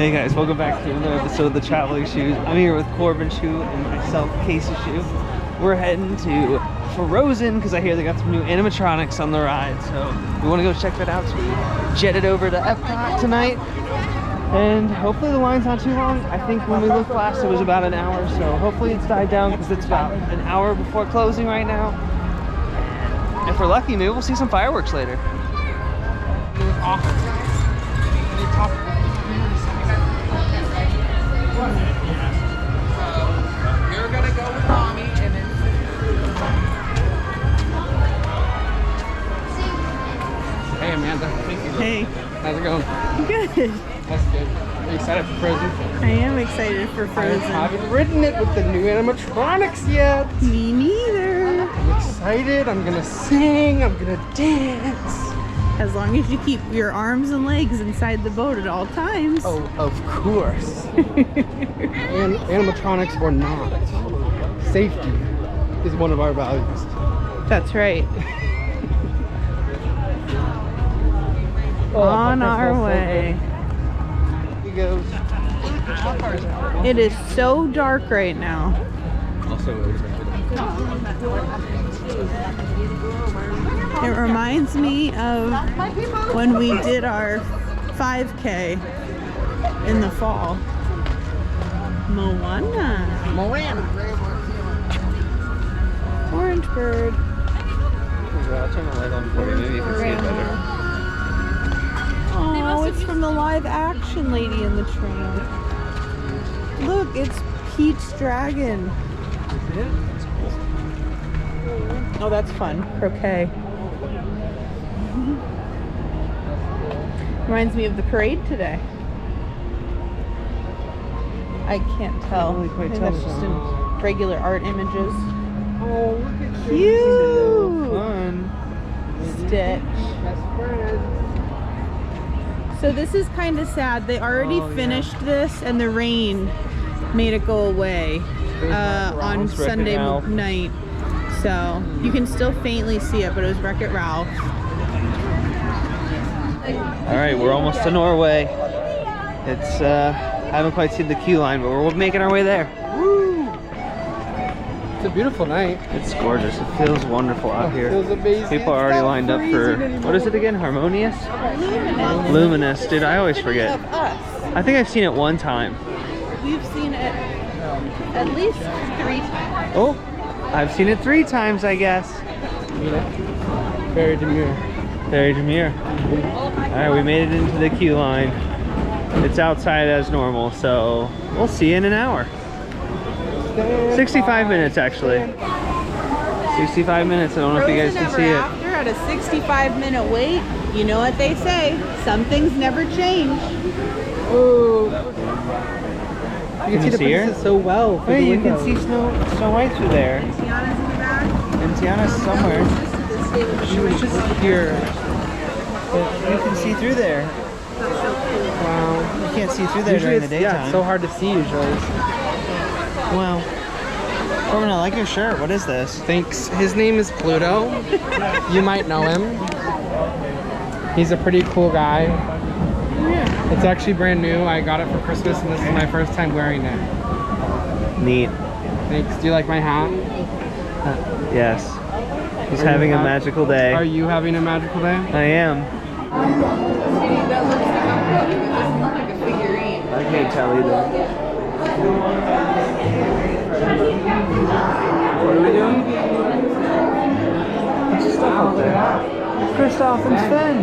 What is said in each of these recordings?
Hey guys, welcome back to another episode of the Traveling Shus. I'm here with Corbin Shu and myself, Casey Shu. We're heading to Frozen because I hear they got some new animatronics on the ride, so we want to go check that out. So we jetted over to EPCOT tonight, and hopefully the line's not too long. I think when we looked last, it was about an hour, so hopefully it's died down because it's about an hour before closing right now. And if we're lucky, maybe we'll see some fireworks later. It was awesome. You're gonna go with mommy and then. Hey Amanda. Hey. How's it going? Good. That's good. Are you excited for Frozen? I am excited for Frozen. I haven't ridden it with the new animatronics yet. Me neither. I'm excited. I'm gonna sing. I'm gonna dance. As long as you keep your arms and legs inside the boat at all times. Oh, of course. And animatronics or not, safety is one of our values. That's right. On our way. He goes. It is so dark right now. It reminds me of when we did our 5K in the fall. Moana. Orange bird. I'll turn the light on for you, maybe you can see it better. Oh, it's from the live action Lady in the Tramp. Look, it's Pete's dragon. Oh, that's fun. Croquet. Reminds me of the parade today. I can't tell. Really quite Maybe tell that's just so. in regular art images. Oh, look at Cute! Fun. Stitch. Best friend. So this is kind of sad. They already finished this and the rain made it go away on Wreck-It Sunday Ralph. night. So you can still faintly see it, but it was Wreck-It Ralph. All right, we're almost to Norway. It's I haven't quite seen the queue line, but we're making our way there. Woo! It's a beautiful night. It's gorgeous. It feels wonderful out here. Feels amazing. People are already lined up for, what is it again? Harmonious? Luminous. Dude, I always forget. Of us. I think I've seen it one time. We've seen it at least 3 times. Oh, I've seen it 3 times, I guess. Very demure. Very demure. All right, we made it into the queue line. It's outside as normal, so we'll see you in an hour. 65 minutes, actually. 65 minutes. I don't know if you guys can see it. After at a 65-minute wait, you know what they say. Some things never change. Oh. You Can you the see her? princess so well. through Hey, the you can window. see Snow White through there. Tiana's in the back. And Tiana's somewhere. She was just here. But you can see through there. Wow. You can't see through there Usually during the it's, daytime. yeah, it's so hard to see usually. Well, Corbin, I like your shirt. What is this? Thanks. His name is Pluto. You might know him. He's a pretty cool guy. Yeah. It's actually brand new. I got it for Christmas and this is my first time wearing it. Neat. Thanks. Do you like my hat? Yes. He's Are you having a happy? magical day. Are you having a magical day? I am. I can't tell either. What are we doing? What's the stuff up there? Kristoff and Sven.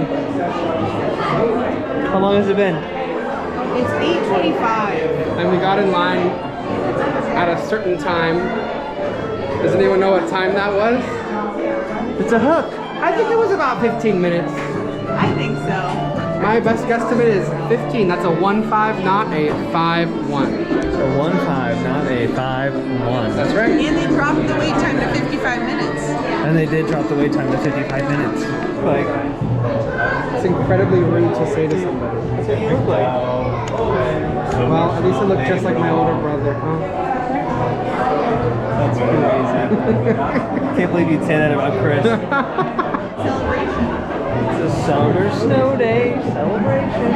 How long has it been? It's 8:25. And we got in line at a certain time. Does anyone know what time that was? It's a hook. I think it was about 15 minutes. I think so. My best guesstimate is 15. That's a 1-5, not a 5-1. A 1-5, not a 5-1. That's right. And they dropped the wait time to 55 minutes. And they did drop the wait time to 55 minutes. Like, It's incredibly rude to say to somebody. that's what you look like. Well, at least it looked just like my older brother, huh? That's crazy. Can't believe you'd say that about Chris. Celebration. It's a Summer snow day celebration.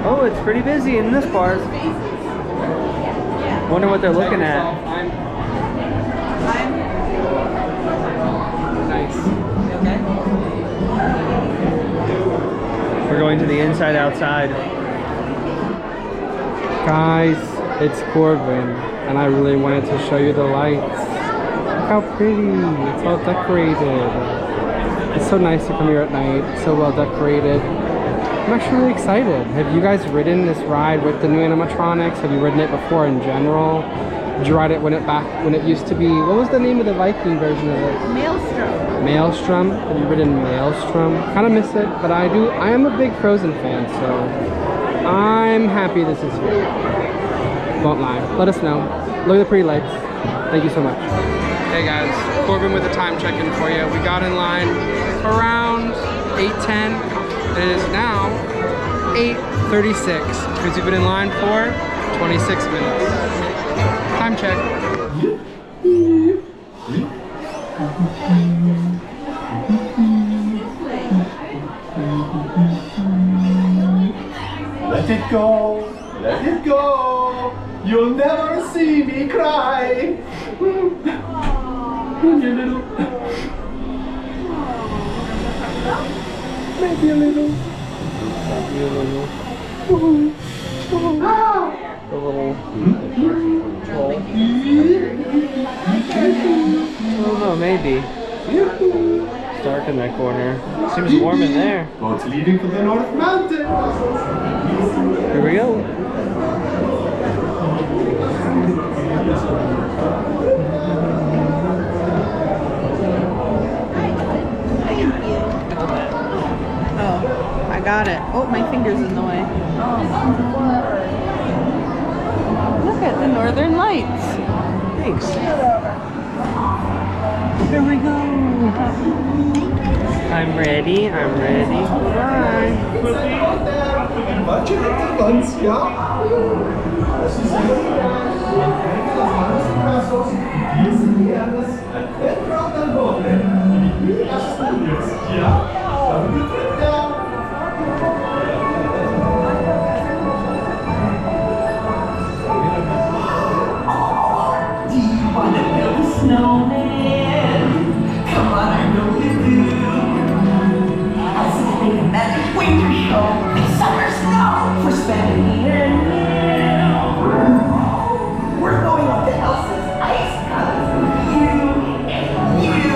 Oh, it's pretty busy in this part. Wonder what they're looking at. Nice. We're going to the inside outside. Guys, it's Corbin, and I really wanted to show you the lights. Look how pretty. It's all decorated. It's so nice to come here at night. So well decorated. I'm actually really excited. Have you guys ridden this ride with the new animatronics? Have you ridden it before in general? Did you ride it when it used to be, what was the name of the Viking version of it? Maelstrom. Maelstrom? Have you ridden Maelstrom? Kind of miss it, but I am a big Frozen fan, so I'm happy this is here. Won't lie. Let us know. Look at the pretty lights. Thank you so much. Hey guys, Corbin with a time check-in for you. We got in line around 8:10. It is now 8:36 because we've been in line for 26 minutes. Time check. Let it go, let it go. You'll never see me cry. Maybe a little. Maybe a little. Maybe a little. A little. I don't know, maybe. It's dark in that corner. Seems warm in there. Boat's leaving for the North Mountain. Here we go. Oh, I got it. Oh, my finger's in the way. Look at the northern lights. Thanks. Here we go. I'm ready. I'm ready. Bye. Snowman, come on, I know you do. I see the magic winter show, summer snow for spending here now. We're going up to Elsa's ice palace. You and you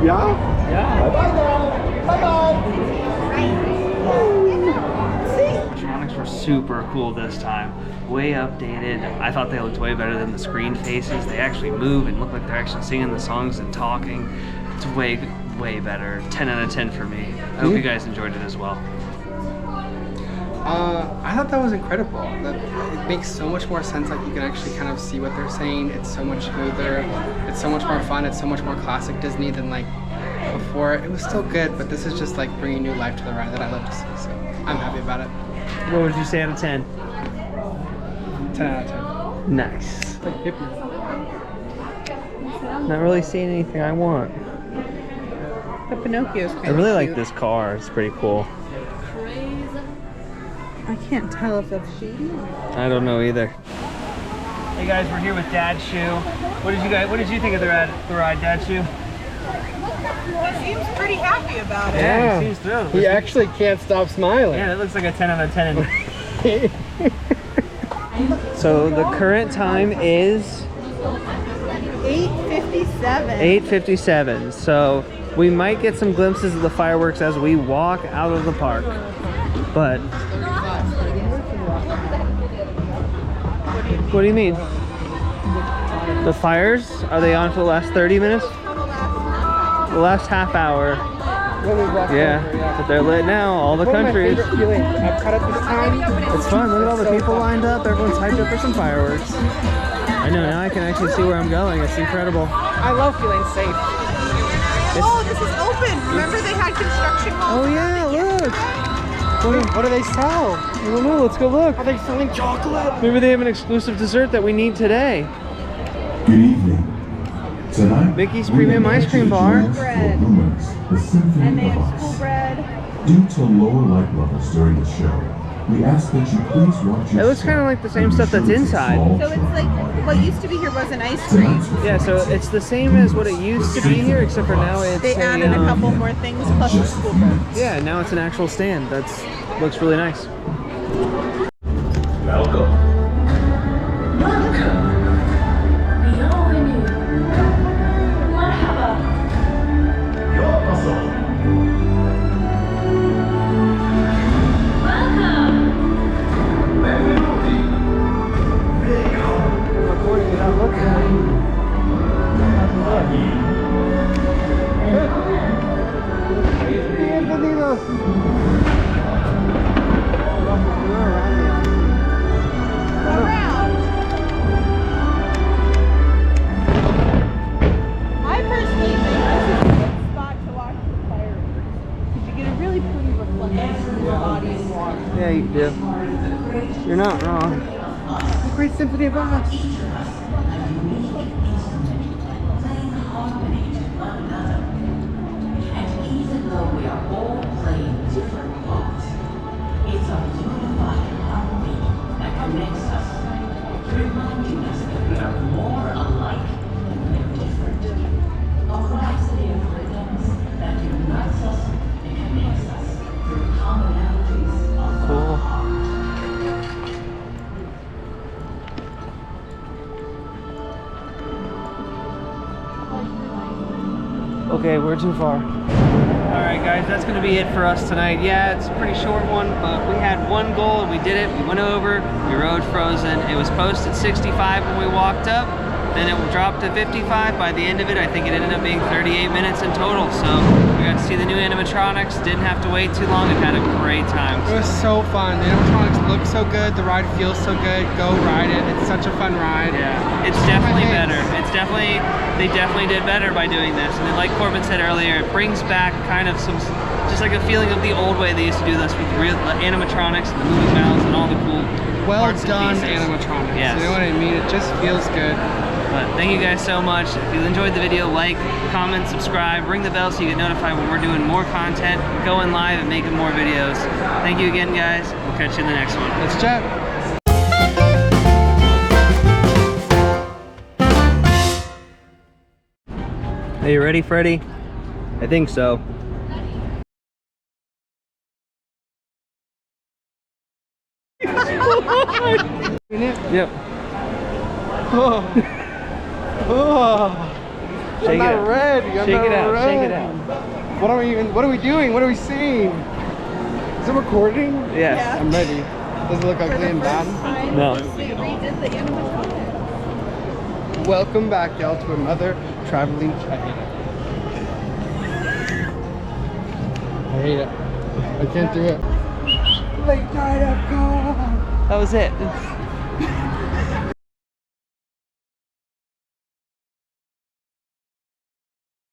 Yeah? Yeah. Bye-bye now. Bye-bye. Animatronics were super cool this time. Way updated. I thought they looked way better than the screen faces. They actually move and look like they're actually singing the songs and talking. It's way better. 10 out of 10 for me. I hope you guys enjoyed it as well. I thought that was incredible. It makes so much more sense. Like you can actually kind of see what they're saying. It's so much smoother. It's so much more fun. It's so much more classic Disney than like before. It was still good, but this is just like bringing new life to the ride that I love to see. So I'm happy about it. What would you say out of 10? 10 out of 10. Nice. It's like hippies. Not really seeing anything I want. The Pinocchio's kind I really like this car. It's pretty cool. I can't tell if that's shady. I don't know either. Hey guys, we're here with Dad Shu. What did you think of the ride, Dad Shu? He seems pretty happy about it. Yeah, he seems thrilled. He actually can't stop smiling. Yeah, it looks like a 10 out of 10. So the current time is 8:57. 8:57. So we might get some glimpses of the fireworks as we walk out of the park. But what do you mean? The fires? Are they on for the last 30 minutes? The last half hour. Yeah, but they're lit now, all the countries. I've cut up this time. It's fun, look at all the people lined up. Everyone's hyped up for some fireworks. I know, now I can actually see where I'm going. It's incredible. I love feeling safe. Oh, this is open. Remember they had construction walls? Oh yeah, look. What do they sell? I don't know, let's go look. Are they selling chocolate? Maybe they have an exclusive dessert that we need today. Good evening. Tonight, Mickey's we Premium invite Ice Cream you to Bar. join us for Lumens, the Symphony And they of have school Us. bread. Due to lower light levels during the show, we ask that you please watch your It looks kind of like the same stuff that's inside. So it's like what used to be here wasn't ice cream. Yeah, so it's the same as what it used to be here, except for now it's They added a couple more things plus the school bread. Yeah, now it's an actual stand. Looks really nice. Welcome. I personally think this is a good spot to watch the fireworks. Because you get a really pretty reflection of your body in water. Yeah, you do. You're not wrong. The Great Symphony of Us. Even though we are all playing different parts, it's a unified harmony that connects us, reminding us that we are more alike than we're different. A rhapsody of rhythms that unites us and connects us through commonalities of the heart. Okay, we're too far. Alright guys, that's going to be it for us tonight. Yeah, it's a pretty short one, but we had one goal and we did it. We went over, we rode Frozen. It was posted 65 when we walked up, then it dropped to 55. By the end of it, I think it ended up being 38 minutes in total. So we got to see the new animatronics, didn't have to wait too long, and had a great time. It was so fun. The animatronics look so good. The ride feels so good. Go ride it. It's such a fun ride. Yeah, it's definitely better. They definitely did better by doing this. And then like Corbin said earlier, it brings back kind of some, just like a feeling of the old way they used to do this with real animatronics and the moving mouths and all the cool Well parts and done pieces. animatronics. Yes. You know what I mean? It just feels good. But thank you guys so much. If you enjoyed the video, like, comment, subscribe, ring the bell so you get notified when we're doing more content, going live and making more videos. Thank you again, guys. We'll catch you in the next one. Let's chat. Are you ready, Freddy? I think so. In it? Yep. Oh. Oh. Shake I'm it not out. ready. I'm Shake not it out. ready. Shake it out. What are we doing? What are we seeing? Is it recording? Yes. Yeah. I'm ready. Does it look ugly and bad? No. They redid the animatronics. Welcome back, y'all, to another traveling China. I hate it. I can't do it. Lake China, go! That was it.